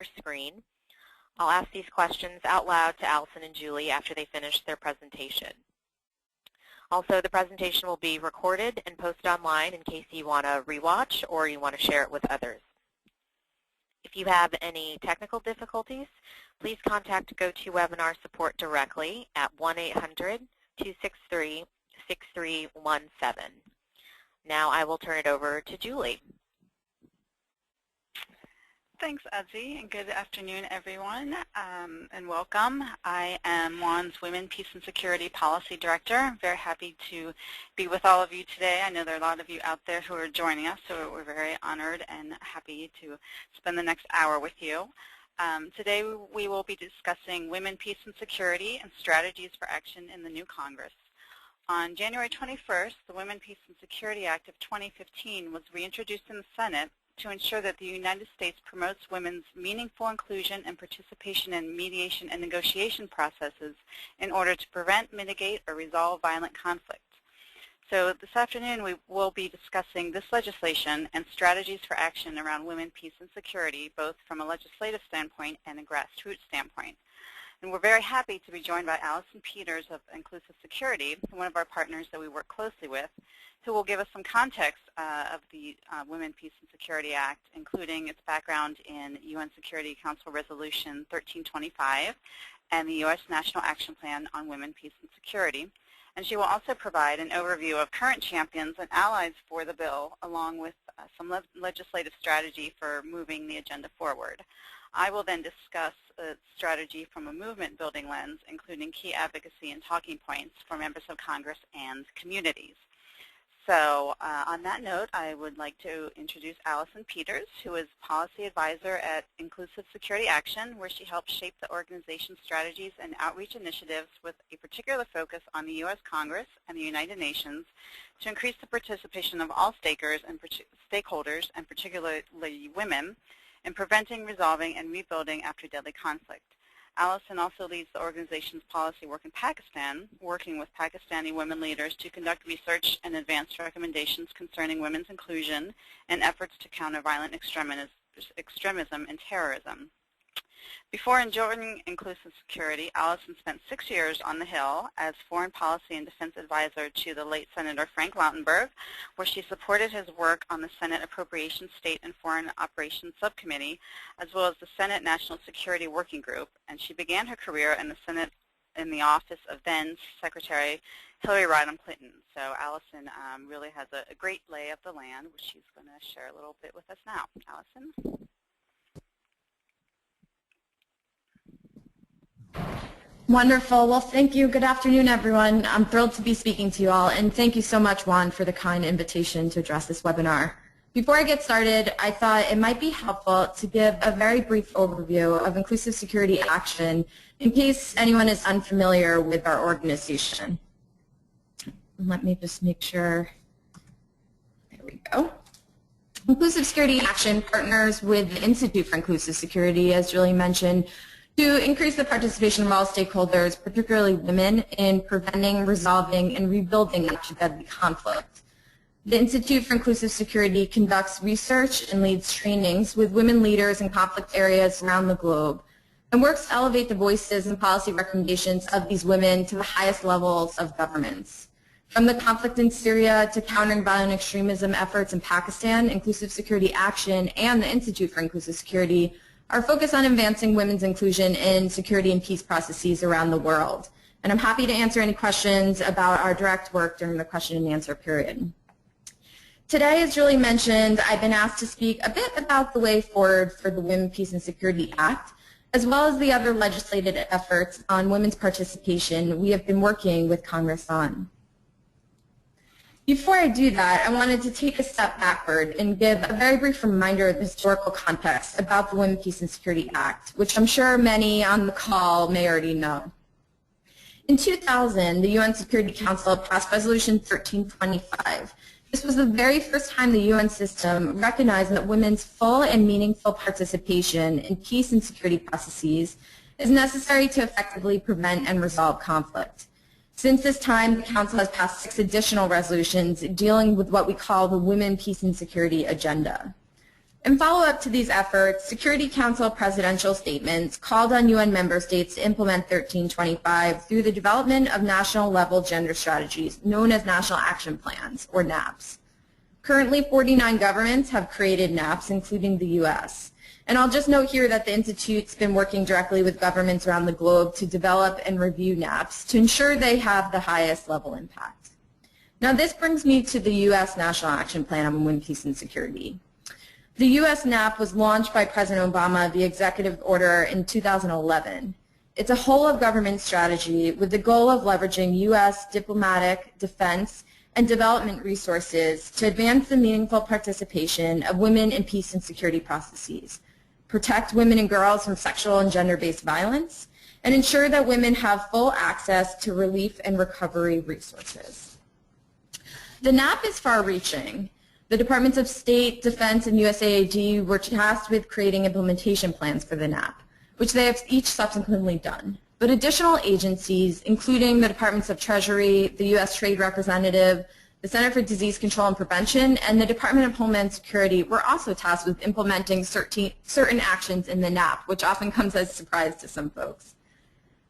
screen. I'll ask these questions out loud to Allison and Julie after they finish their presentation. Also, the presentation will be recorded and posted online in case you want to rewatch or you want to share it with others. If you have any technical difficulties, please contact GoToWebinar support directly at 1-800-263-6317. Now I will turn it over to Julie. Thanks, Ozzy, and good afternoon, everyone, and welcome. I am Juans Women, Peace and Security Policy Director. I'm very happy to be with all of you today. I know there are a lot of you out there who are joining us, so we're very honored and happy to spend the next hour with you. Today we will be discussing women, peace, and security and strategies for action in the new Congress. On January 21st, the Women, Peace, and Security Act of 2015 was reintroduced in the Senate to ensure that the United States promotes women's meaningful inclusion and participation in mediation and negotiation processes in order to prevent, mitigate, or resolve violent conflict. So this afternoon we will be discussing this legislation and strategies for action around women, peace, and security, both from a legislative standpoint and a grassroots standpoint. And we're very happy to be joined by Allison Peters of Inclusive Security, one of our partners that we work closely with, who will give us some context of the Women, Peace, and Security Act, including its background in UN Security Council Resolution 1325 and the U.S. National Action Plan on Women, Peace, and Security. And she will also provide an overview of current champions and allies for the bill, along with some legislative strategy for moving the agenda forward. I will then discuss a strategy from a movement-building lens, including key advocacy and talking points for members of Congress and communities. So on that note, I would like to introduce Allison Peters, who is Policy Advisor at Inclusive Security Action, where she helps shape the organization's strategies and outreach initiatives with a particular focus on the U.S. Congress and the United Nations to increase the participation of all stakeholders, and particularly women, in preventing, resolving, and rebuilding after deadly conflict. Allison also leads the organization's policy work in Pakistan, working with Pakistani women leaders to conduct research and advance recommendations concerning women's inclusion and efforts to counter violent extremism and terrorism. Before joining Inclusive Security, Allison spent 6 years on the Hill as Foreign Policy and Defense Advisor to the late Senator Frank Lautenberg, where she supported his work on the Senate Appropriations State and Foreign Operations Subcommittee, as well as the Senate National Security Working Group. And she began her career in the Senate in the office of then Secretary Hillary Rodham Clinton. So Allison really has a great lay of the land, which she's going to share a little bit with us now. Allison? Wonderful. Well, thank you. Good afternoon, everyone. I'm thrilled to be speaking to you all, and thank you so much, Juan, for the kind invitation to address this webinar. Before I get started, I thought it might be helpful to give a very brief overview of Inclusive Security Action in case anyone is unfamiliar with our organization. Let me just make sure. There we go. Inclusive Security Action partners with the Institute for Inclusive Security, as Julie mentioned, to increase the participation of all stakeholders, particularly women, in preventing, resolving, and rebuilding after deadly conflict. The Institute for Inclusive Security conducts research and leads trainings with women leaders in conflict areas around the globe and works to elevate the voices and policy recommendations of these women to the highest levels of governments. From the conflict in Syria to countering violent extremism efforts in Pakistan, Inclusive Security Action and the Institute for Inclusive Security are focused on advancing women's inclusion in security and peace processes around the world. And I'm happy to answer any questions about our direct work during the question and answer period. Today, as Julie mentioned, I've been asked to speak a bit about the way forward for the Women, Peace, and Security Act, as well as the other legislative efforts on women's participation we have been working with Congress on. Before I do that, I wanted to take a step backward and give a very brief reminder of the historical context about the Women, Peace, and Security Act, which I'm sure many on the call may already know. In 2000, the UN Security Council passed Resolution 1325. This was the very first time the UN system recognized that women's full and meaningful participation in peace and security processes is necessary to effectively prevent and resolve conflict. Since this time, the Council has passed 6 additional resolutions dealing with what we call the Women, Peace, and Security Agenda. In follow-up to these efforts, Security Council presidential statements called on UN member states to implement 1325 through the development of national-level gender strategies known as National Action Plans, or NAPs. Currently, 49 governments have created NAPs, including the U.S. And I'll just note here that the Institute's been working directly with governments around the globe to develop and review NAPs to ensure they have the highest level impact. Now, this brings me to the U.S. National Action Plan on Women, Peace, and Security. The U.S. NAP was launched by President Obama via executive order in 2011. It's a whole-of-government strategy with the goal of leveraging U.S. diplomatic, defense, and development resources to advance the meaningful participation of women in peace and security processes, protect women and girls from sexual and gender-based violence, and ensure that women have full access to relief and recovery resources. The NAP is far-reaching. The Departments of State, Defense, and USAID were tasked with creating implementation plans for the NAP, which they have each subsequently done. But additional agencies, including the Departments of Treasury, the U.S. Trade Representative, the Center for Disease Control and Prevention, and the Department of Homeland Security were also tasked with implementing certain actions in the NAP, which often comes as a surprise to some folks.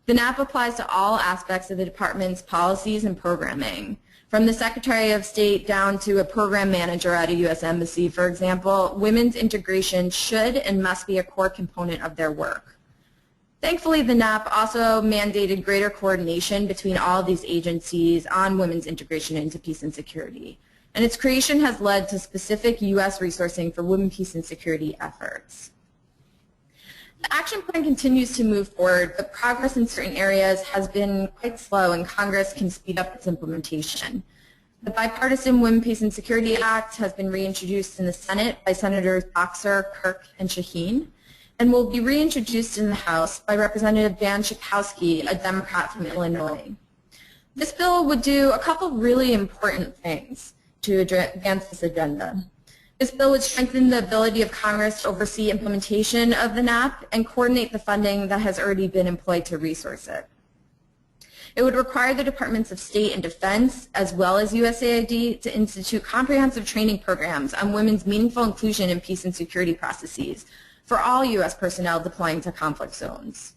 The NAP applies to all aspects of the department's policies and programming. From the Secretary of State down to a program manager at a U.S. embassy, for example, women's integration should and must be a core component of their work. Thankfully, the NAP also mandated greater coordination between all of these agencies on women's integration into peace and security. And its creation has led to specific U.S. resourcing for women, peace, and security efforts. The action plan continues to move forward, but progress in certain areas has been quite slow, and Congress can speed up its implementation. The Bipartisan Women, Peace, and Security Act has been reintroduced in the Senate by Senators Boxer, Kirk, and Shaheen, and will be reintroduced in the House by Representative Dan Schakowsky, a Democrat from Illinois. This bill would do a couple really important things to advance this agenda. This bill would strengthen the ability of Congress to oversee implementation of the NAP and coordinate the funding that has already been employed to resource it. It would require the Departments of State and Defense, as well as USAID, to institute comprehensive training programs on women's meaningful inclusion in peace and security processes for all U.S. personnel deploying to conflict zones.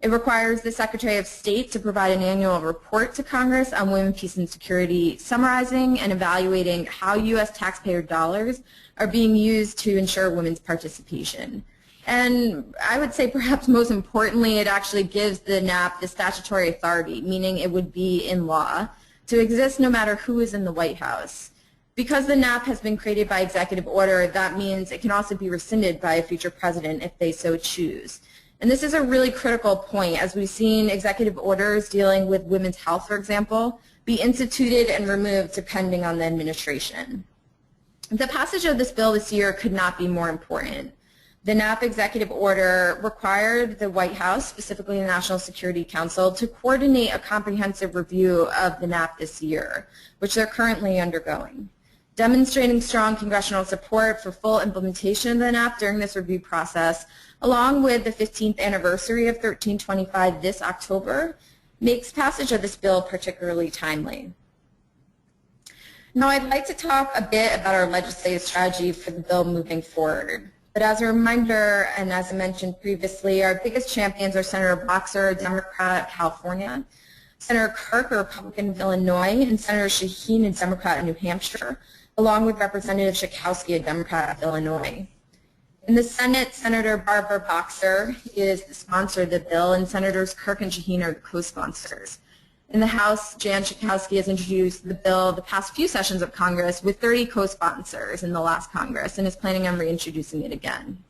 It requires the Secretary of State to provide an annual report to Congress on women, peace, and security, summarizing and evaluating how U.S. taxpayer dollars are being used to ensure women's participation. And I would say perhaps most importantly, it actually gives the NAP the statutory authority, meaning it would be in law, to exist no matter who is in the White House. Because the NAP has been created by executive order, that means it can also be rescinded by a future president if they so choose. And this is a really critical point, as we've seen executive orders dealing with women's health, for example, be instituted and removed depending on the administration. The passage of this bill this year could not be more important. The NAP executive order required the White House, specifically the National Security Council, to coordinate a comprehensive review of the NAP this year, which they're currently undergoing. Demonstrating strong congressional support for full implementation of the NAP during this review process, along with the 15th anniversary of 1325 this October, makes passage of this bill particularly timely. Now, I'd like to talk a bit about our legislative strategy for the bill moving forward. But as a reminder, and as I mentioned previously, our biggest champions are Senator Boxer, a Democrat of California, Senator Kirk, a Republican of Illinois, and Senator Shaheen, a Democrat of New Hampshire, along with Representative Schakowsky, a Democrat of Illinois. In the Senate, Senator Barbara Boxer is the sponsor of the bill, and Senators Kirk and Shaheen are the co-sponsors. In the House, Jan Schakowsky has introduced the bill the past few sessions of Congress with 30 co-sponsors in the last Congress and is planning on reintroducing it again.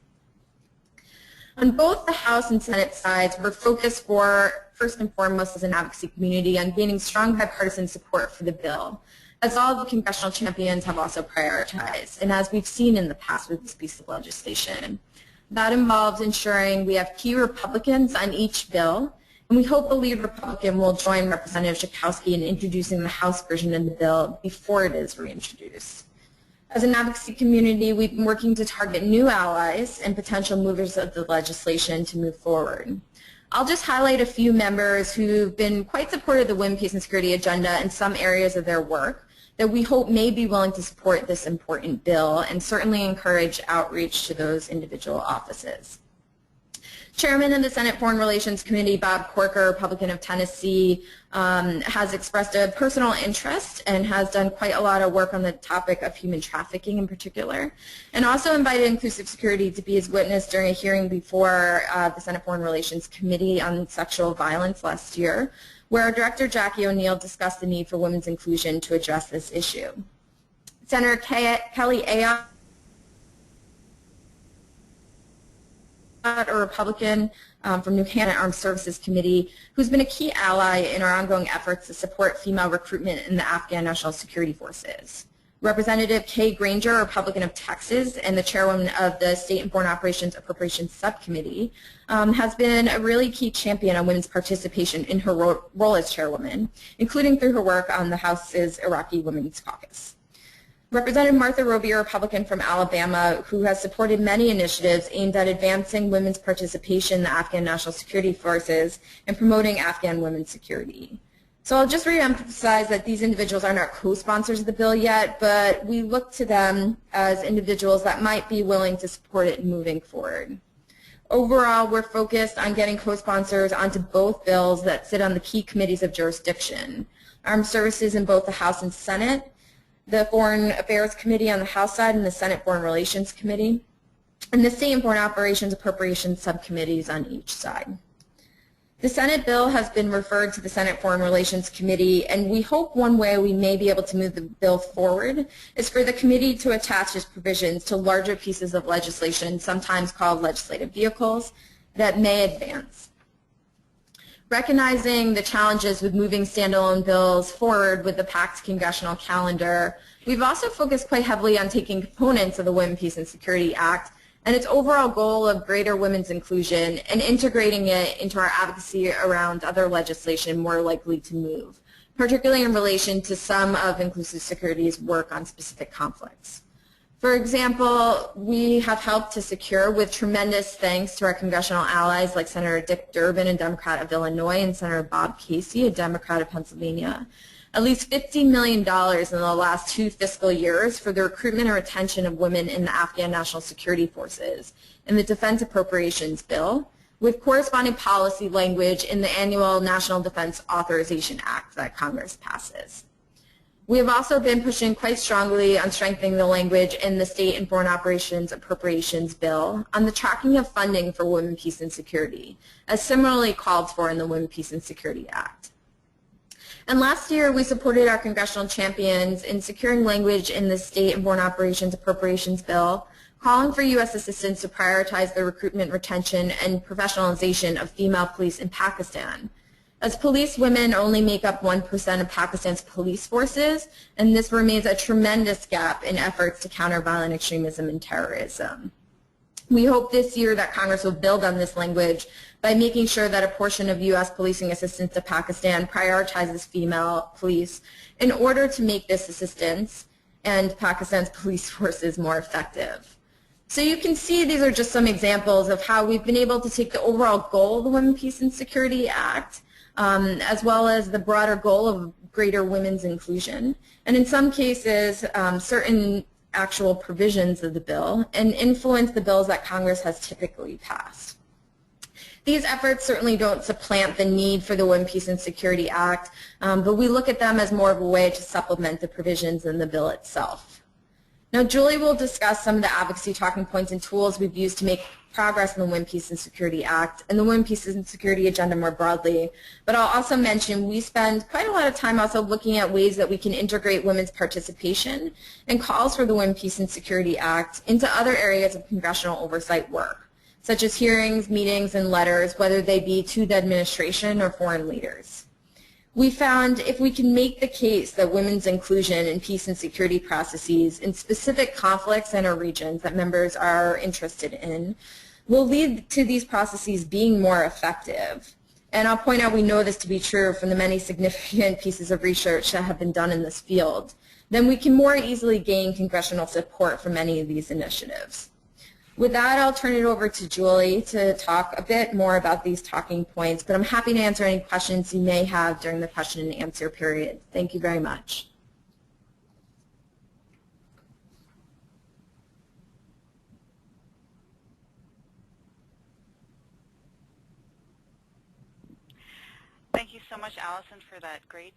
On both the House and Senate sides, we're focused first and foremost as an advocacy community on gaining strong bipartisan support for the bill, as all of the congressional champions have also prioritized, and as we've seen in the past with this piece of legislation. That involves ensuring we have key Republicans on each bill, and we hope the lead Republican will join Representative Schakowsky in introducing the House version of the bill before it is reintroduced. As an advocacy community, we've been working to target new allies and potential movers of the legislation to move forward. I'll just highlight a few members who've been quite supportive of the Women, Peace, and Security agenda in some areas of their work that we hope may be willing to support this important bill, and certainly encourage outreach to those individual offices. Chairman of the Senate Foreign Relations Committee, Bob Corker, Republican of Tennessee, has expressed a personal interest and has done quite a lot of work on the topic of human trafficking in particular, and also invited Inclusive Security to be his witness during a hearing before the Senate Foreign Relations Committee on sexual violence last year, where our Director Jackie O'Neill discussed the need for women's inclusion to address this issue. Senator Kelly Ayotte, a Republican from New Hampshire Armed Services Committee, who's been a key ally in our ongoing efforts to support female recruitment in the Afghan National Security Forces. Representative Kay Granger, a Republican of Texas and the chairwoman of the State and Foreign Operations Appropriations Subcommittee, has been a really key champion on women's participation in her role as chairwoman, including through her work on the House's Iraqi Women's Caucus. Representative Martha Roby, a Republican from Alabama, who has supported many initiatives aimed at advancing women's participation in the Afghan National Security Forces and promoting Afghan women's security. So I'll just reemphasize that these individuals are not co-sponsors of the bill yet, but we look to them as individuals that might be willing to support it moving forward. Overall, we're focused on getting co-sponsors onto both bills that sit on the key committees of jurisdiction: Armed Services in both the House and Senate, the Foreign Affairs Committee on the House side, and the Senate Foreign Relations Committee, and the State and Foreign Operations Appropriations Subcommittees on each side. The Senate bill has been referred to the Senate Foreign Relations Committee, and we hope one way we may be able to move the bill forward is for the committee to attach its provisions to larger pieces of legislation, sometimes called legislative vehicles, that may advance. Recognizing the challenges with moving standalone bills forward with the packed congressional calendar, we've also focused quite heavily on taking components of the Women, Peace, and Security Act and its overall goal of greater women's inclusion and integrating it into our advocacy around other legislation more likely to move, particularly in relation to some of Inclusive Security's work on specific conflicts. For example, we have helped to secure, with tremendous thanks to our congressional allies like Senator Dick Durbin, a Democrat of Illinois, and Senator Bob Casey, a Democrat of Pennsylvania, at least $15 million in the last 2 fiscal years for the recruitment and retention of women in the Afghan National Security Forces in the Defense Appropriations Bill, with corresponding policy language in the annual National Defense Authorization Act that Congress passes. We have also been pushing quite strongly on strengthening the language in the State and Foreign Operations Appropriations Bill on the tracking of funding for women, peace, and security, as similarly called for in the Women, Peace, and Security Act. And last year, we supported our congressional champions in securing language in the State and Foreign Operations Appropriations Bill, calling for U.S. assistance to prioritize the recruitment, retention, and professionalization of female police in Pakistan, as police women only make up 1% of Pakistan's police forces, and this remains a tremendous gap in efforts to counter violent extremism and terrorism. We hope this year that Congress will build on this language by making sure that a portion of U.S. policing assistance to Pakistan prioritizes female police in order to make this assistance and Pakistan's police forces more effective. So you can see these are just some examples of how we've been able to take the overall goal of the Women, Peace, and Security Act as well as the broader goal of greater women's inclusion, and in some cases certain actual provisions of the bill, and influence the bills that Congress has typically passed. These efforts certainly don't supplant the need for the Women, Peace, and Security Act, but we look at them as more of a way to supplement the provisions in the bill itself. Now, Julie will discuss some of the advocacy talking points and tools we've used to make progress in the Women, Peace, and Security Act and the Women, Peace, and Security agenda more broadly. But I'll also mention we spend quite a lot of time also looking at ways that we can integrate women's participation and calls for the Women, Peace, and Security Act into other areas of congressional oversight work, such as hearings, meetings, and letters, whether they be to the administration or foreign leaders. We found if we can make the case that women's inclusion in peace and security processes in specific conflicts and or regions that members are interested in will lead to these processes being more effective. And I'll point out we know this to be true from the many significant pieces of research that have been done in this field. Then we can more easily gain congressional support for many of these initiatives. With that, I'll turn it over to Julie to talk a bit more about these talking points, but I'm happy to answer any questions you may have during the question and answer period. Thank you very much. so much, Allison, for that great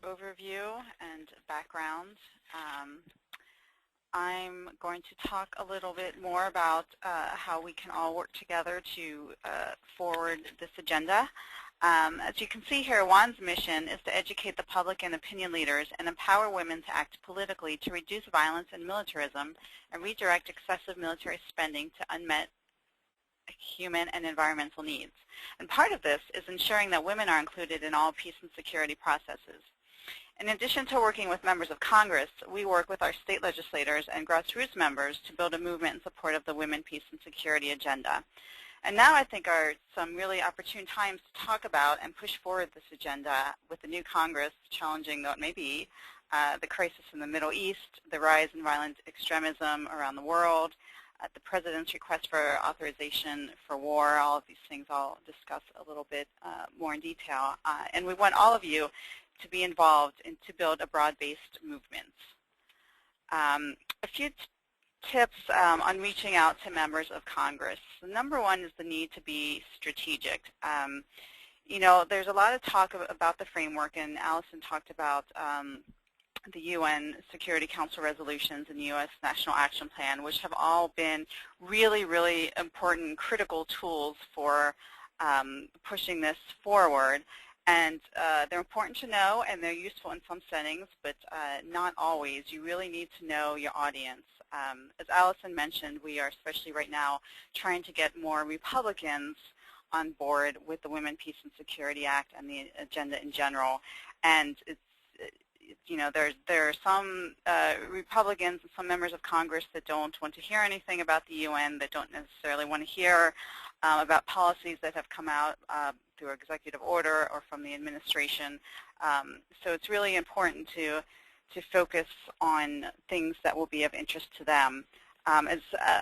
overview and background. I'm going to talk a little bit more about how we can all work together to forward this agenda. As you can see here, Juans' mission is to educate the public and opinion leaders and empower women to act politically to reduce violence and militarism and redirect excessive military spending to unmet human and environmental needs. And part of this is ensuring that women are included in all peace and security processes. In addition to working with members of Congress, we work with our state legislators and grassroots members to build a movement in support of the Women, Peace, and Security agenda. And now I think are some really opportune times to talk about and push forward this agenda with the new Congress, challenging though it may be, the crisis in the Middle East, the rise in violent extremism around the world, the President's request for authorization for war. All of these things I'll discuss a little bit more in detail. And we want all of you to be involved and to build a broad-based movement. A few tips on reaching out to members of Congress. The number one is the need to be strategic. You know, there's a lot of talk about the framework, and Allison talked about the UN Security Council resolutions and the U.S. National Action Plan, which have all been really, really important, critical tools for pushing this forward. And they're important to know, and they're useful in some settings, but not always. You really need to know your audience. As Allison mentioned, we are, especially right now, trying to get more Republicans on board with the Women, Peace, and Security Act and the agenda in general. And it's, you know, there are some Republicans and some members of Congress that don't want to hear anything about the UN, that don't necessarily want to hear about policies that have come out through executive order or from the administration. So it's really important to focus on things that will be of interest to them. As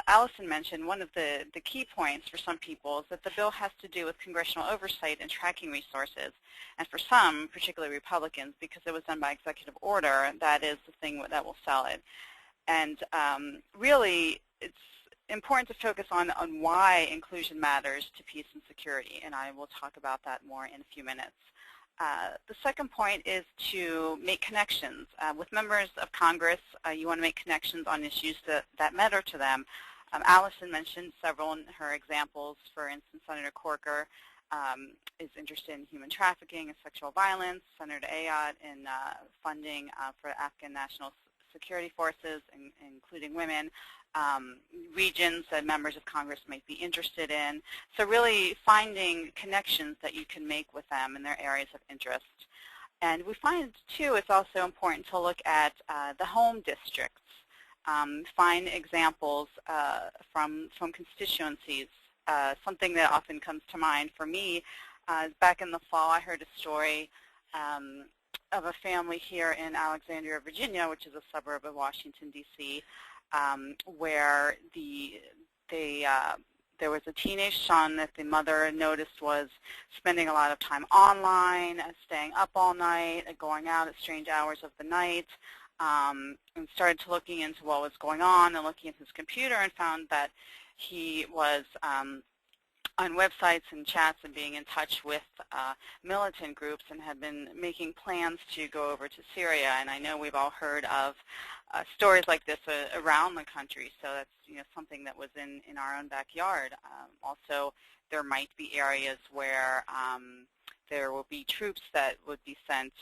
Allison mentioned, one of the key points for some people is that the bill has to do with congressional oversight and tracking resources. And for some, particularly Republicans, because it was done by executive order, that is the thing that will sell it. And really, it's important to focus on why inclusion matters to peace and security, and I will talk about that more in a few minutes. The second point is to make connections. With members of Congress, you want to make connections on issues that matter to them. Allison mentioned several in her examples. For instance, Senator Corker is interested in human trafficking and sexual violence. Senator Ayotte in funding for Afghan national security forces, including women. Regions that members of Congress might be interested in. So really finding connections that you can make with them in their areas of interest. And we find, too, it's also important to look at the home districts. Find examples from constituencies. Something that often comes to mind for me is back in the fall I heard a story of a family here in Alexandria, Virginia, which is a suburb of Washington, D.C., where there was a teenage son that the mother noticed was spending a lot of time online, staying up all night, going out at strange hours of the night, and started to looking into what was going on and looking at his computer and found that he was on websites and chats and being in touch with militant groups and had been making plans to go over to Syria. And I know we've all heard of stories like this around the country, so that's something that was in our own backyard. Also, there might be areas where there will be troops that would be sent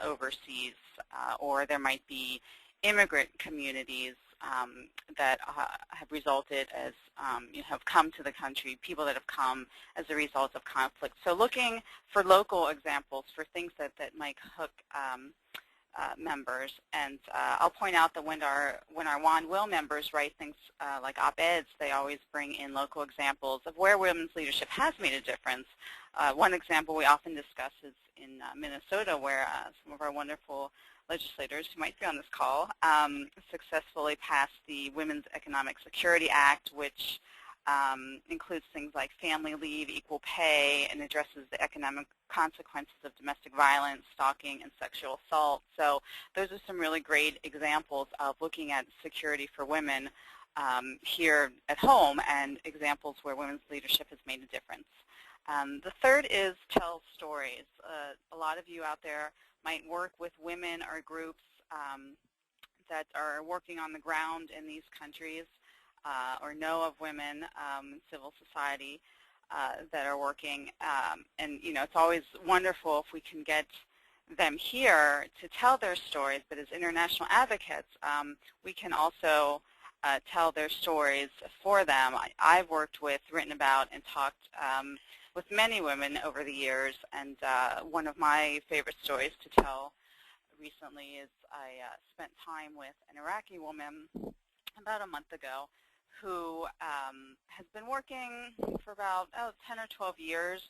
overseas, or there might be immigrant communities that have resulted as have come to the country, people that have come as a result of conflict. So looking for local examples for things that might hook members. And I'll point out that when our WAN Will members write things like op-eds, they always bring in local examples of where women's leadership has made a difference. One example we often discuss is in Minnesota, where some of our wonderful legislators who might be on this call successfully passed the Women's Economic Security Act, which includes things like family leave, equal pay, and addresses the economic consequences of domestic violence, stalking, and sexual assault. So those are some really great examples of looking at security for women here at home and examples where women's leadership has made a difference. The third is tell stories. A lot of you out there might work with women or groups that are working on the ground in these countries or know of women in civil society that are working. And, you know, it's always wonderful if we can get them here to tell their stories, but as international advocates, we can also tell their stories for them. I've worked with, written about, and talked with many women over the years, and one of my favorite stories to tell recently is I spent time with an Iraqi woman about a month ago who has been working for about 10 or 12 years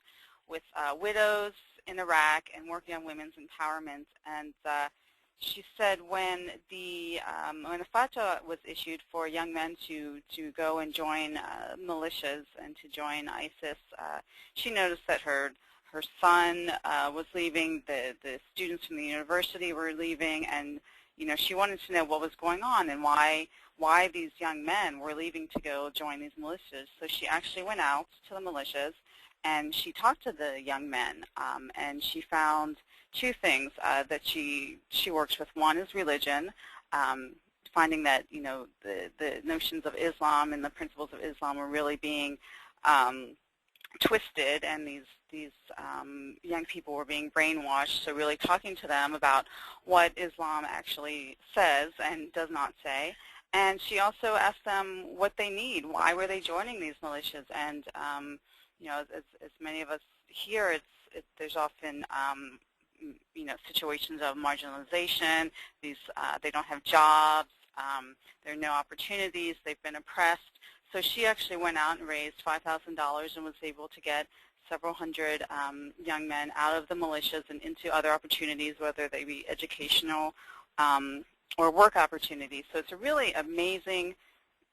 with widows in Iraq and working on women's empowerment. And she said when the fatwa was issued for young men to go and join militias and to join ISIS, she noticed that her son was leaving, the students from the university were leaving, and you know, she wanted to know what was going on and why these young men were leaving to go join these militias. So she actually went out to the militias and she talked to the young men, and she found two things that she works with. One is religion, finding that, you know, the notions of Islam and the principles of Islam were really being twisted, and these young people were being brainwashed. So really talking to them about what Islam actually says and does not say. And she also asked them what they need. Why were they joining these militias? And you know, as many of us here, there's often you know, situations of marginalization. They don't have jobs. There are no opportunities. They've been oppressed. So she actually went out and raised $5,000 and was able to get several hundred young men out of the militias and into other opportunities, whether they be educational or work opportunities. So it's a really amazing,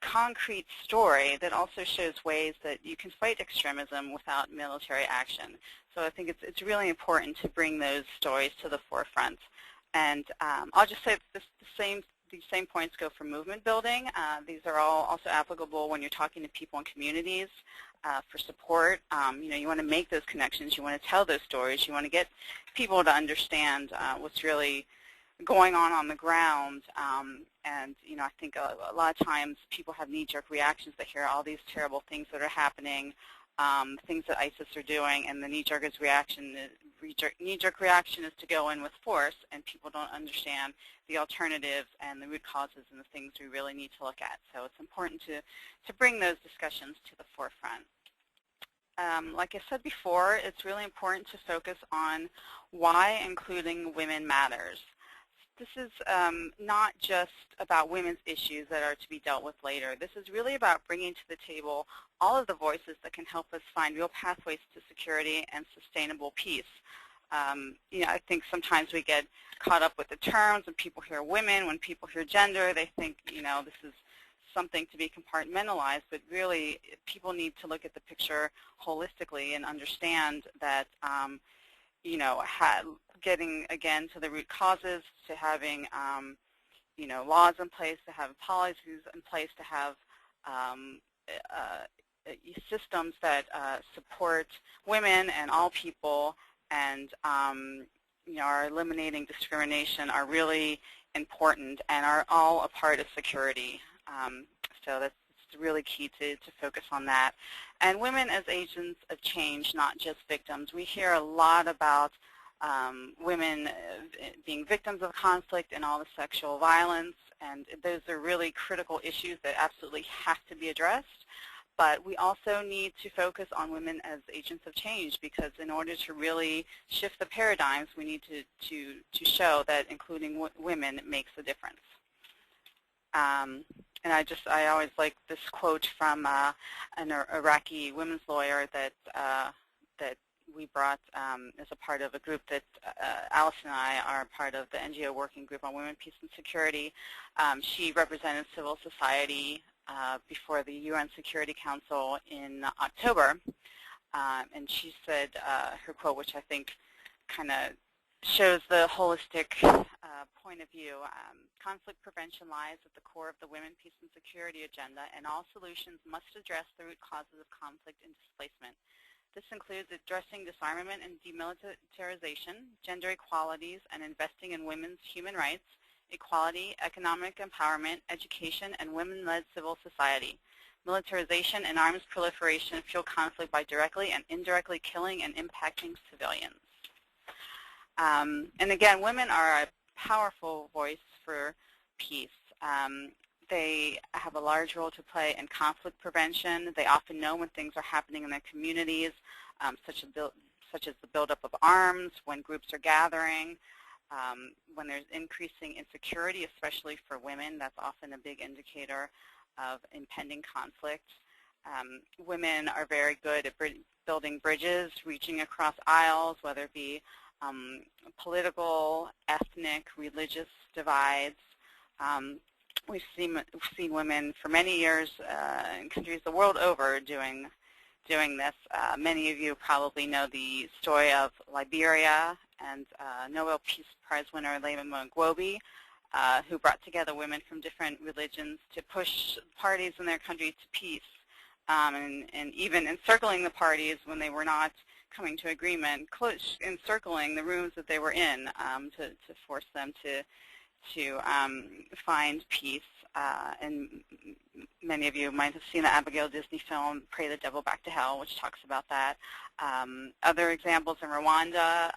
concrete story that also shows ways that you can fight extremism without military action. So I think it's really important to bring those stories to the forefront. And I'll just say that these same points go for movement building. These are all also applicable when you're talking to people in communities for support. You know, you want to make those connections. You want to tell those stories. You want to get people to understand what's really going on the ground. And, you know, I think a lot of times people have knee-jerk reactions. They hear all these terrible things that are happening, things that ISIS are doing, and the knee-jerk reaction is to go in with force, and people don't understand the alternatives and the root causes and the things we really need to look at. So it's important to bring those discussions to the forefront. Like I said before, it's really important to focus on why including women matters. This is not just about women's issues that are to be dealt with later. This is really about bringing to the table all of the voices that can help us find real pathways to security and sustainable peace. You know, I think sometimes we get caught up with the terms. When people hear women, when people hear gender, they think, you know, this is something to be compartmentalized, but really people need to look at the picture holistically and understand that, you know, getting, again, to the root causes, to having, you know, laws in place, to have policies in place, to have systems that support women and all people, and you know, are eliminating discrimination are really important and are all a part of security. So that's really key to focus on that. And women as agents of change, not just victims. We hear a lot about women being victims of conflict and all the sexual violence, and those are really critical issues that absolutely have to be addressed. But we also need to focus on women as agents of change, because in order to really shift the paradigms, we need to show that including women makes a difference. And I always like this quote from an Iraqi women's lawyer that we brought as a part of a group that Allison and I are part of, the NGO Working Group on Women, Peace, and Security. She represented civil society before the UN Security Council in October, and she said her quote, which I think kind of shows the holistic point of view. Conflict prevention lies at the core of the Women, Peace, and Security agenda, and all solutions must address the root causes of conflict and displacement. This includes addressing disarmament and demilitarization, gender equalities, and investing in women's human rights, equality, economic empowerment, education, and women-led civil society. Militarization and arms proliferation fuel conflict by directly and indirectly killing and impacting civilians. And again, women are a powerful voice for peace. They have a large role to play in conflict prevention. They often know when things are happening in their communities, such as the buildup of arms, when groups are gathering, when there's increasing insecurity, especially for women. That's often a big indicator of impending conflict. Women are very good at building bridges, reaching across aisles, whether it be political, ethnic, religious divides. We've seen women for many years in countries the world over doing this. Many of you probably know the story of Liberia and Nobel Peace Prize winner Laima Mugwobi, who brought together women from different religions to push parties in their country to peace, and even encircling the parties when they were not coming to agreement, encircling the rooms that they were in to force them to find peace. And many of you might have seen the Abigail Disney film, Pray the Devil Back to Hell, which talks about that. Other examples in Rwanda,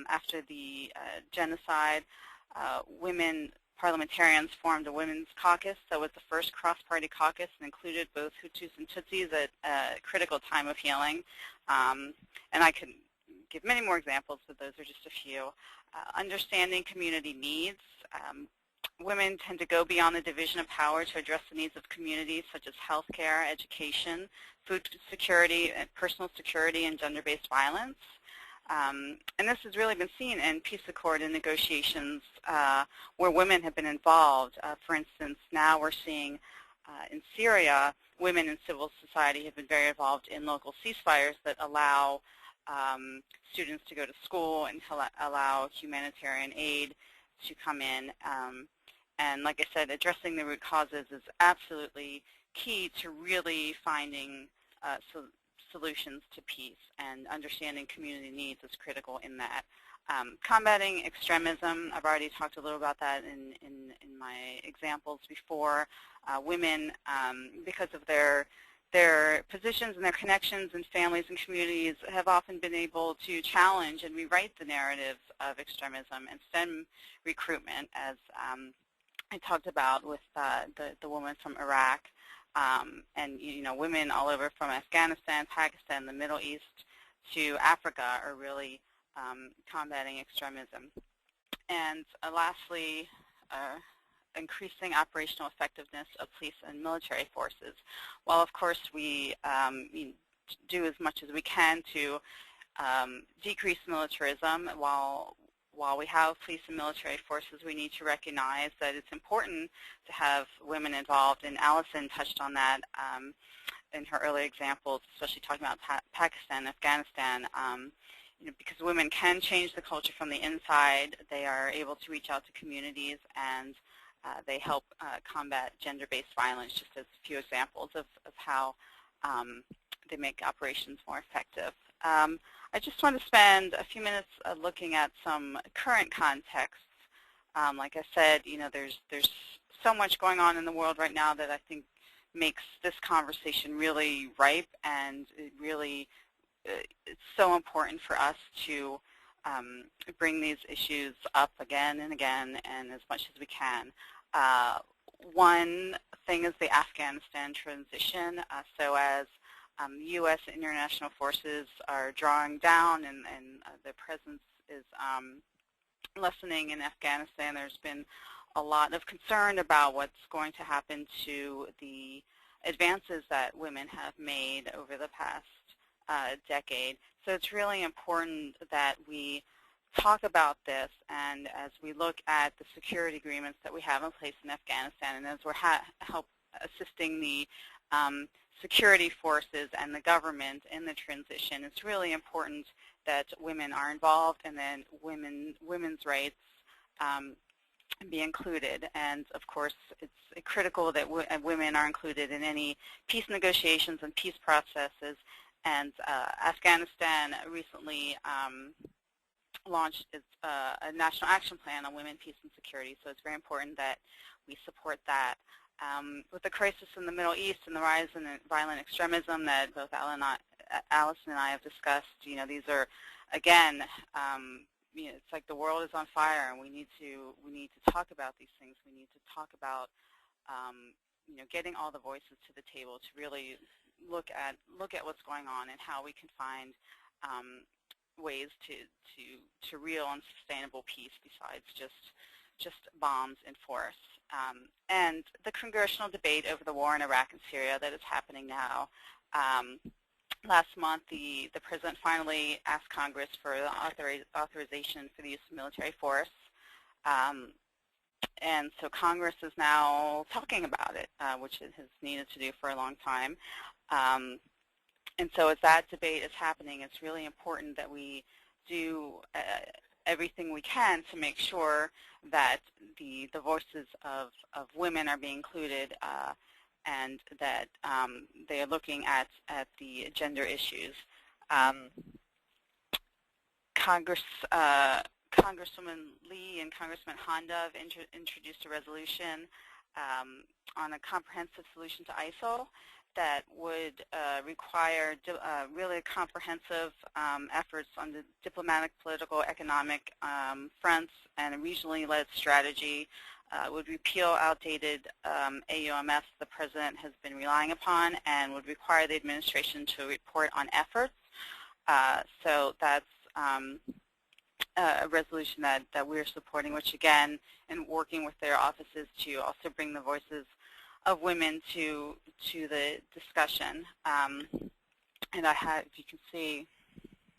after the genocide, women parliamentarians formed a women's caucus that was the first cross-party caucus and included both Hutus and Tutsis at a critical time of healing. And I could give many more examples, but those are just a few. Understanding community needs. Women tend to go beyond the division of power to address the needs of communities such as healthcare, education, food security, and personal security, and gender-based violence. And this has really been seen in peace accord and negotiations where women have been involved. For instance, now we're seeing in Syria, women in civil society have been very involved in local ceasefires that allow students to go to school and to allow humanitarian aid to come in. And like I said, addressing the root causes is absolutely key to really finding solutions to peace, and understanding community needs is critical in that. Combating extremism, I've already talked a little about that in my examples before. Women, because of their positions and their connections in families and communities, have often been able to challenge and rewrite the narratives of extremism and stem recruitment, as I talked about with the woman from Iraq. And women all over from Afghanistan, Pakistan, the Middle East to Africa are really combating extremism. And lastly, increasing operational effectiveness of police and military forces. While of course we do as much as we can to decrease militarism, while we have police and military forces, we need to recognize that it's important to have women involved, and Allison touched on that in her earlier examples, especially talking about Pakistan, Afghanistan. Because women can change the culture from the inside, they are able to reach out to communities, and they help combat gender-based violence, just as a few examples of how they make operations more effective. I just want to spend a few minutes looking at some current contexts. Like I said, there's so much going on in the world right now that I think makes this conversation really ripe, and it's so important for us to bring these issues up again and again, and as much as we can. One thing is the Afghanistan transition. So as U.S. and international forces are drawing down, and their presence is lessening in Afghanistan, there's been a lot of concern about what's going to happen to the advances that women have made over the past decade. So it's really important that we talk about this, and as we look at the security agreements that we have in place in Afghanistan, and as we're assisting the security forces and the government in the transition, it's really important that women are involved, and then women's rights be included. And of course, it's critical that women are included in any peace negotiations and peace processes, And Afghanistan recently launched a national action plan on women, peace, and security, so it's very important that we support that. With the crisis in the Middle East and the rise in violent extremism that both Allison and I have discussed, these are, again, it's like the world is on fire, and we need to talk about these things. We need to talk about getting all the voices to the table to really look at what's going on and how we can find ways to real and sustainable peace besides just bombs and force. And the congressional debate over the war in Iraq and Syria that is happening now. Last month, the President finally asked Congress for the authorization for the use of military force. And so Congress is now talking about it, which it has needed to do for a long time. And so as that debate is happening, it's really important that we do everything we can to make sure that the voices of women are being included and that they are looking at the gender issues. Congresswoman Lee and Congressman Honda have introduced a resolution on a comprehensive solution to ISIL that would require really comprehensive efforts on the diplomatic, political, economic fronts, and a regionally led strategy. Would repeal outdated AUMF the President has been relying upon, and would require the administration to report on efforts. So that's a resolution that we're supporting, which again, in working with their offices to also bring the voices of women to the discussion. And I have, if you can see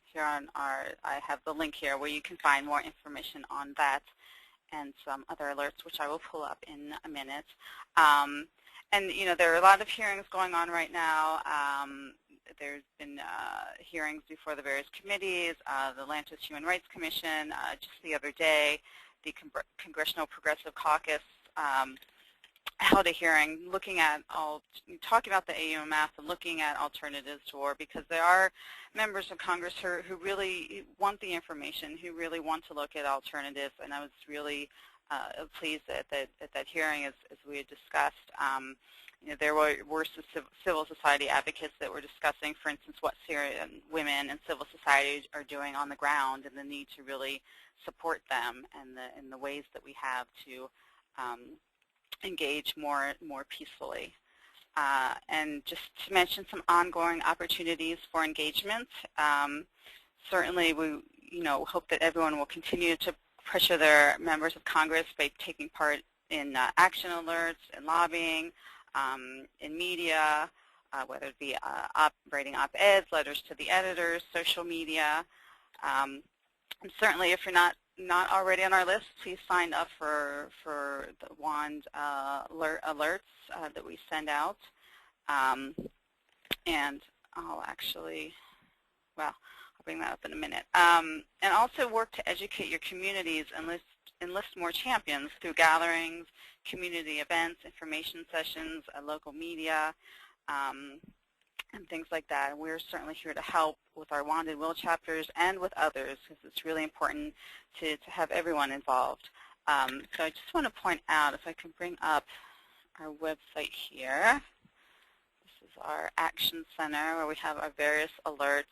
here on I have the link here where you can find more information on that and some other alerts, which I will pull up in a minute. And there are a lot of hearings going on right now. There's been hearings before the various committees, the Atlantis Human Rights Commission, just the other day, the Congressional Progressive Caucus held a hearing talking about the AUMF and looking at alternatives to war, because there are members of Congress who really want the information, who really want to look at alternatives, and I was really pleased at that hearing, as we had discussed. There were civil society advocates that were discussing, for instance, what Syrian women and civil society are doing on the ground and the need to really support them and the ways that we have to engage more peacefully. And just to mention some ongoing opportunities for engagement. Certainly we hope that everyone will continue to pressure their members of Congress by taking part in action alerts and lobbying, in media, whether it be writing op-eds, letters to the editors, social media. And certainly if you're not already on our list, please sign up for the WAND alerts that we send out. And I'll actually, I'll bring that up in a minute. And also work to educate your communities and enlist more champions through gatherings, community events, information sessions, local media, and things like that. And we're certainly here to help with our WAND and WILL chapters and with others, because it's really important to have everyone involved. So I just want to point out, if I can bring up our website here. This is our Action Center where we have our various alerts.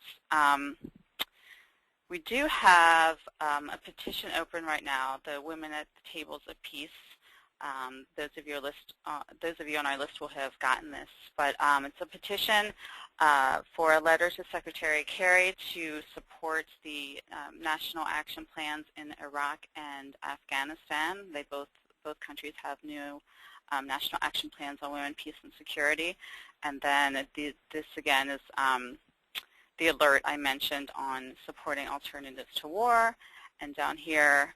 We do have a petition open right now, the Women at the Tables of Peace. Those of you on our list will have gotten this, but it's a petition for a letter to Secretary Kerry to support the national action plans in Iraq and Afghanistan. Both countries have new national action plans on women, peace, and security. And then this again is the alert I mentioned on supporting alternatives to war. And down here,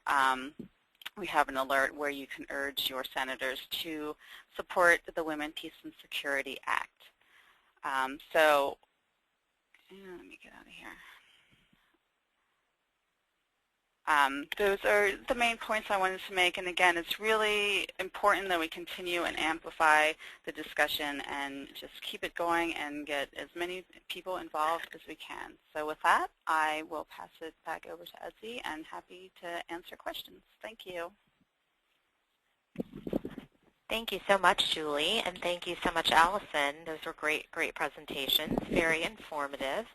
we have an alert where you can urge your senators to support the Women, Peace, and Security Act. So let me get out of here. Those are the main points I wanted to make, and again, it's really important that we continue and amplify the discussion and just keep it going and get as many people involved as we can. So with that, I will pass it back over to Ezzy, and happy to answer questions. Thank you. Thank you so much, Julie, and thank you so much, Allison. Those were great presentations, very informative.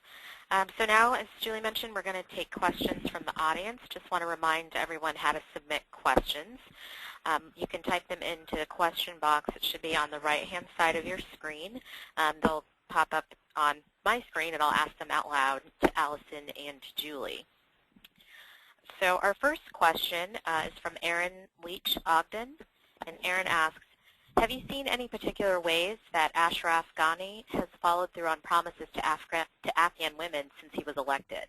So now, as Julie mentioned, we're going to take questions from the audience. Just want to remind everyone how to submit questions. You can type them into the question box. It should be on the right-hand side of your screen. They'll pop up on my screen, and I'll ask them out loud to Allison and to Julie. So our first question is from Erin Leach Ogden, and Erin asks, have you seen any particular ways that Ashraf Ghani has followed through on promises to Afghan women since he was elected?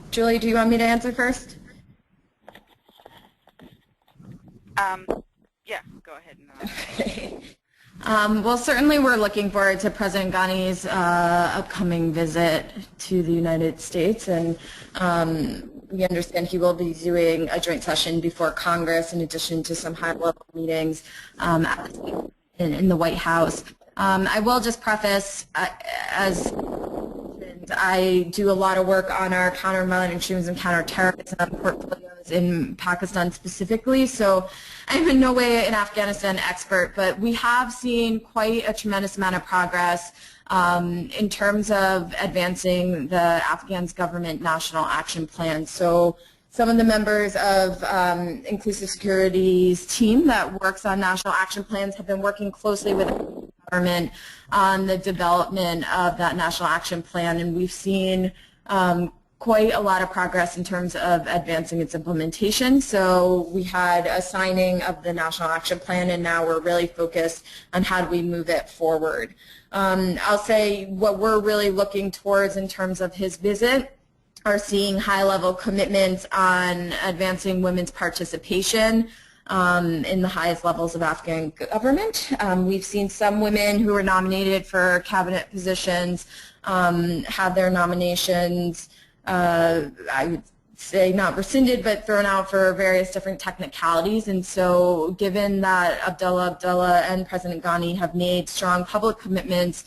Julie, do you want me to answer first? Yeah, go ahead. Well, certainly we're looking forward to President Ghani's upcoming visit to the United States, and we understand he will be doing a joint session before Congress in addition to some high-level meetings in the White House. I will just preface, as I do a lot of work on our counter-violent extremism, counter-terrorism portfolios in Pakistan specifically, so I'm in no way an Afghanistan expert, but we have seen quite a tremendous amount of progress in terms of advancing the Afghan government National Action Plan. So some of the members of Inclusive Security's team that works on national action plans have been working closely with the government on the development of that national action plan, and we've seen quite a lot of progress in terms of advancing its implementation. So we had a signing of the National Action Plan, and now we're really focused on how do we move it forward. I'll say what we're really looking towards in terms of his visit are seeing high-level commitments on advancing women's participation in the highest levels of Afghan government. We've seen some women who were nominated for cabinet positions have their nominations I would say not rescinded, but thrown out for various different technicalities. And so given that Abdullah and President Ghani have made strong public commitments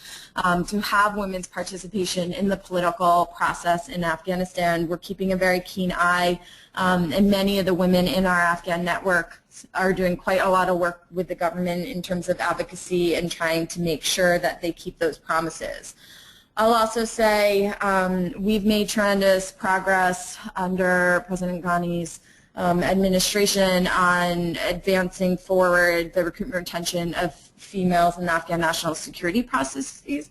to have women's participation in the political process in Afghanistan, we're keeping a very keen eye, and many of the women in our Afghan network are doing quite a lot of work with the government in terms of advocacy and trying to make sure that they keep those promises. I'll also say we've made tremendous progress under President Ghani's administration on advancing forward the recruitment and retention of females in the Afghan national security processes.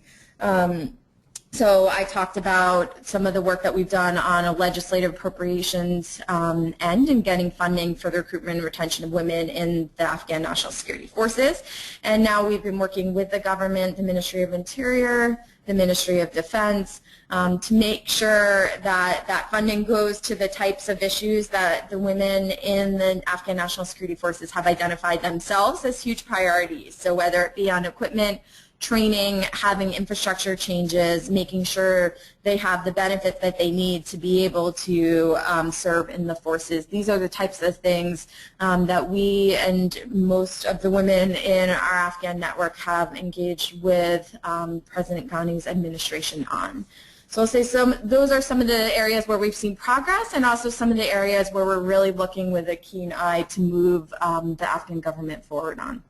So I talked about some of the work that we've done on a legislative appropriations end and getting funding for the recruitment and retention of women in the Afghan National Security Forces. And now we've been working with the government, the Ministry of Interior, the Ministry of Defense, to make sure that that funding goes to the types of issues that the women in the Afghan National Security Forces have identified themselves as huge priorities. So whether it be on equipment, training, having infrastructure changes, making sure they have the benefits that they need to be able to serve in the forces. These are the types of things that we and most of the women in our Afghan network have engaged with President Ghani's administration on. So I'll say those are some of the areas where we've seen progress, and also some of the areas where we're really looking with a keen eye to move the Afghan government forward on.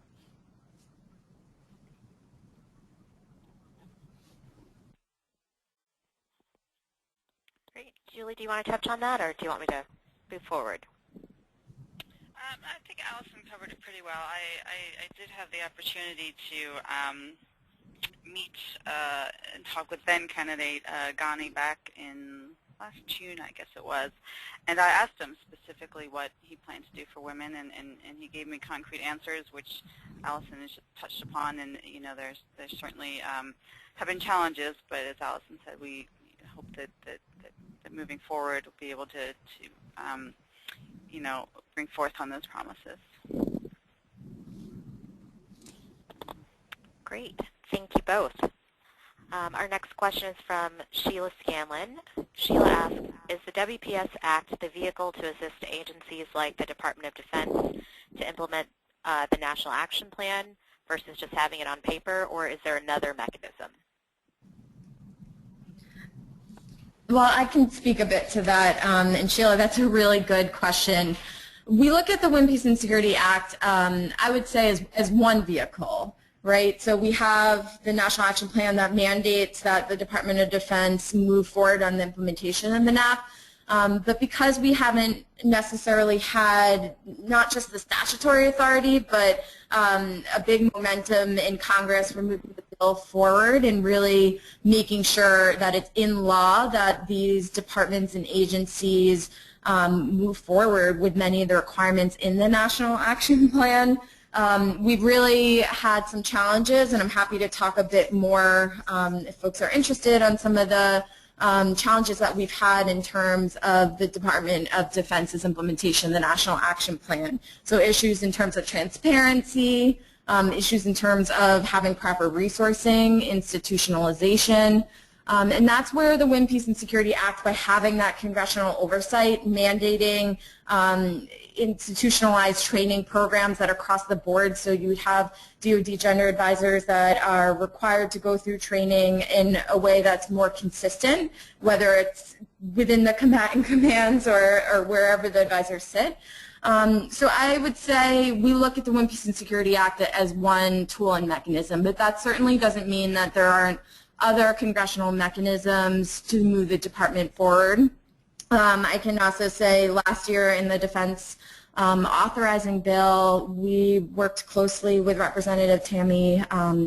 Julie, do you want to touch on that, or do you want me to move forward? I think Allison covered it pretty well. I did have the opportunity to meet and talk with then candidate Ghani back in last June, I guess it was, and I asked him specifically what he planned to do for women, and he gave me concrete answers, which Allison has just touched upon. And you know, there's certainly have been challenges, but as Allison said, we hope that moving forward we'll be able to you know, bring forth on those promises. Great. Thank you both. Our next question is from Sheila Scanlon. Sheila asks, is the WPS Act the vehicle to assist agencies like the Department of Defense to implement the National Action Plan versus just having it on paper, or is there another mechanism? Well, I can speak a bit to that, and Sheila, that's a really good question. We look at the Women, Peace, and Security Act, I would say, as one vehicle, right? So we have the National Action Plan that mandates that the Department of Defense move forward on the implementation of the NAP. But because we haven't necessarily had not just the statutory authority, but a big momentum in Congress for moving the bill forward and really making sure that it's in law that these departments and agencies move forward with many of the requirements in the National Action Plan. We've really had some challenges, and I'm happy to talk a bit more if folks are interested on some of the challenges that we've had in terms of the Department of Defense's implementation of the National Action Plan. So issues in terms of transparency, issues in terms of having proper resourcing, institutionalization, and that's where the Women, Peace, and Security Act, by having that congressional oversight, mandating institutionalized training programs that are across the board. So you would have DoD gender advisors that are required to go through training in a way that's more consistent, whether it's within the combatant commands or wherever the advisors sit. So I would say we look at the Women, Peace, and Security Act as one tool and mechanism, but that certainly doesn't mean that there aren't other congressional mechanisms to move the department forward. I can also say last year in the defense authorizing bill, we worked closely with Representative Tammy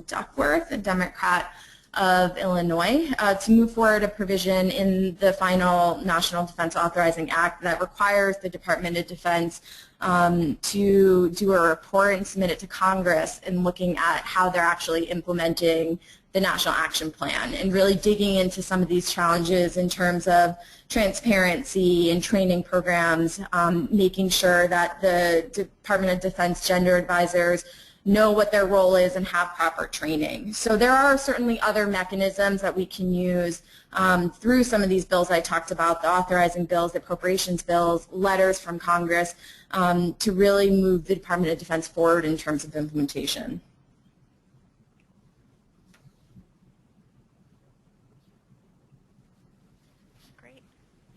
Duckworth, a Democrat of Illinois, to move forward a provision in the final National Defense Authorizing Act that requires the Department of Defense to do a report and submit it to Congress in looking at how they're actually implementing the National Action Plan and really digging into some of these challenges in terms of transparency and training programs, making sure that the Department of Defense gender advisors know what their role is and have proper training. So there are certainly other mechanisms that we can use through some of these bills I talked about, the authorizing bills, the appropriations bills, letters from Congress, to really move the Department of Defense forward in terms of implementation.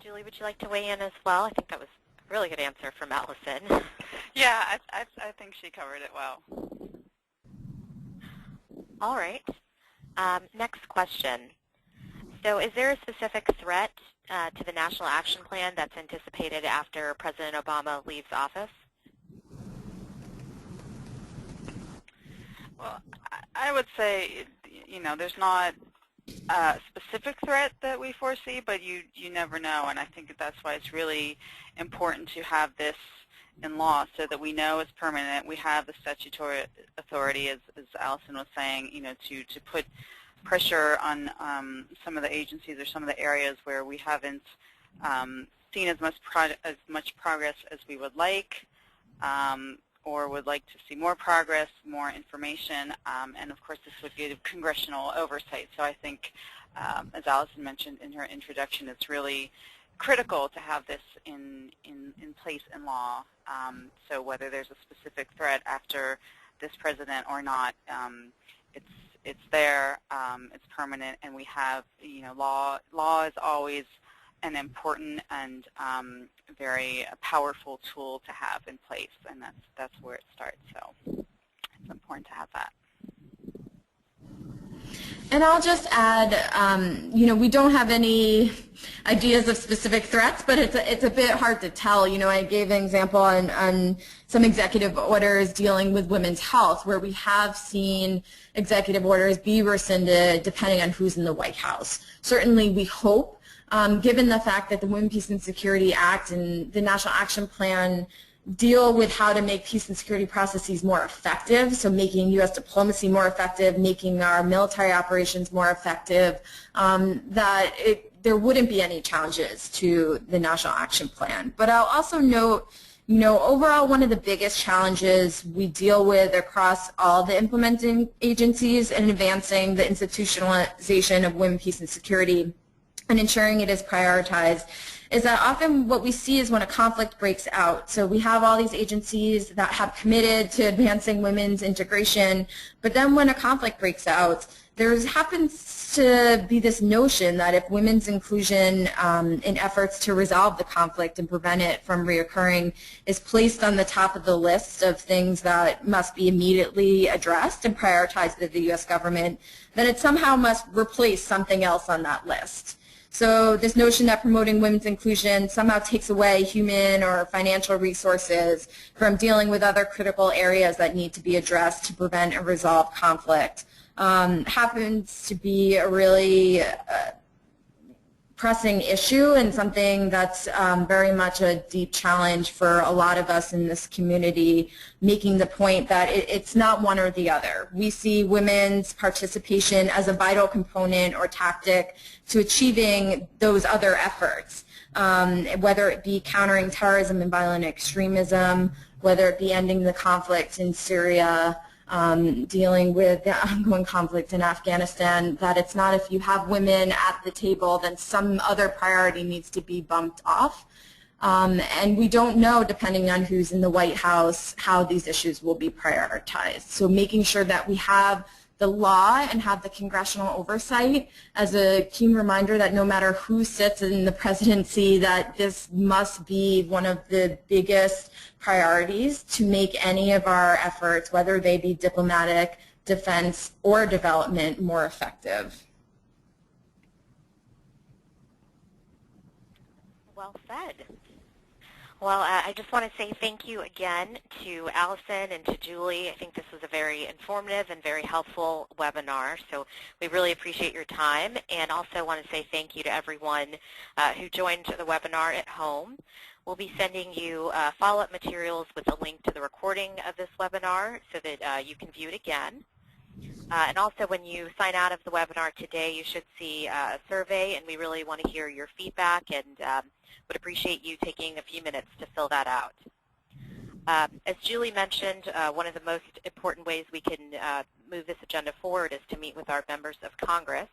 Julie, would you like to weigh in as well? I think that was a really good answer from Allison. Yeah, I think she covered it well. All right. Next question. So is there a specific threat to the National Action Plan that's anticipated after President Obama leaves office? Well, I would say, there's not a specific threat that we foresee, but you never know, and I think that's why it's really important to have this in law so that we know it's permanent. We have the statutory authority, as Allison was saying, to put pressure on some of the agencies or some of the areas where we haven't seen as much progress as we would like, or would like to see more progress, more information, and of course this would give congressional oversight. So I think, as Allison mentioned in her introduction, it's really critical to have this in place in law. So whether there's a specific threat after this president or not, it's there, it's permanent, and we have, law is always an important and very powerful tool to have in place, and that's where it starts. So it's important to have that. And I'll just add, we don't have any ideas of specific threats, but it's a bit hard to tell. I gave an example on some executive orders dealing with women's health, where we have seen executive orders be rescinded depending on who's in the White House. Certainly we hope, given the fact that the Women, Peace, and Security Act and the National Action Plan deal with how to make peace and security processes more effective, so making U.S. diplomacy more effective, making our military operations more effective, that there wouldn't be any challenges to the National Action Plan. But I'll also note, You know, overall, one of the biggest challenges we deal with across all the implementing agencies in advancing the institutionalization of women, peace, and security and ensuring it is prioritized is that often what we see is when a conflict breaks out. So we have all these agencies that have committed to advancing women's integration, but then when a conflict breaks out, there happens to be this notion that if women's inclusion in efforts to resolve the conflict and prevent it from reoccurring is placed on the top of the list of things that must be immediately addressed and prioritized by the U.S. government, then it somehow must replace something else on that list. So this notion that promoting women's inclusion somehow takes away human or financial resources from dealing with other critical areas that need to be addressed to prevent and resolve conflict happens to be a really pressing issue and something that's very much a deep challenge for a lot of us in this community, making the point that it's not one or the other. We see women's participation as a vital component or tactic to achieving those other efforts, whether it be countering terrorism and violent extremism, whether it be ending the conflict in Syria, dealing with the ongoing conflict in Afghanistan, that it's not if you have women at the table, then some other priority needs to be bumped off. And we don't know, depending on who's in the White House, how these issues will be prioritized. So making sure that we have the law and have the congressional oversight as a keen reminder that no matter who sits in the presidency, that this must be one of the biggest priorities to make any of our efforts, whether they be diplomatic, defense, or development, more effective. Well said. Well, I just want to say thank you again to Allison and to Julie. I think this was a very informative and very helpful webinar, so we really appreciate your time, and also want to say thank you to everyone who joined the webinar at home. We'll be sending you follow-up materials with a link to the recording of this webinar so that you can view it again. And also, when you sign out of the webinar today, you should see a survey, and we really want to hear your feedback and would appreciate you taking a few minutes to fill that out. As Julie mentioned, one of the most important ways we can move this agenda forward is to meet with our members of Congress.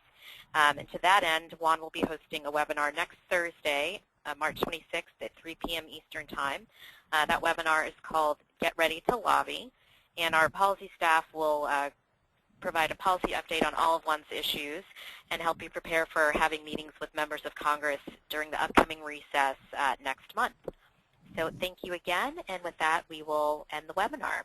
And to that end, Juan will be hosting a webinar next Thursday, March 26th at 3 p.m. Eastern Time. That webinar is called Get Ready to Lobby, and our policy staff will provide a policy update on all of Juan's issues and help you prepare for having meetings with members of Congress during the upcoming recess next month. So thank you again, and with that, we will end the webinar.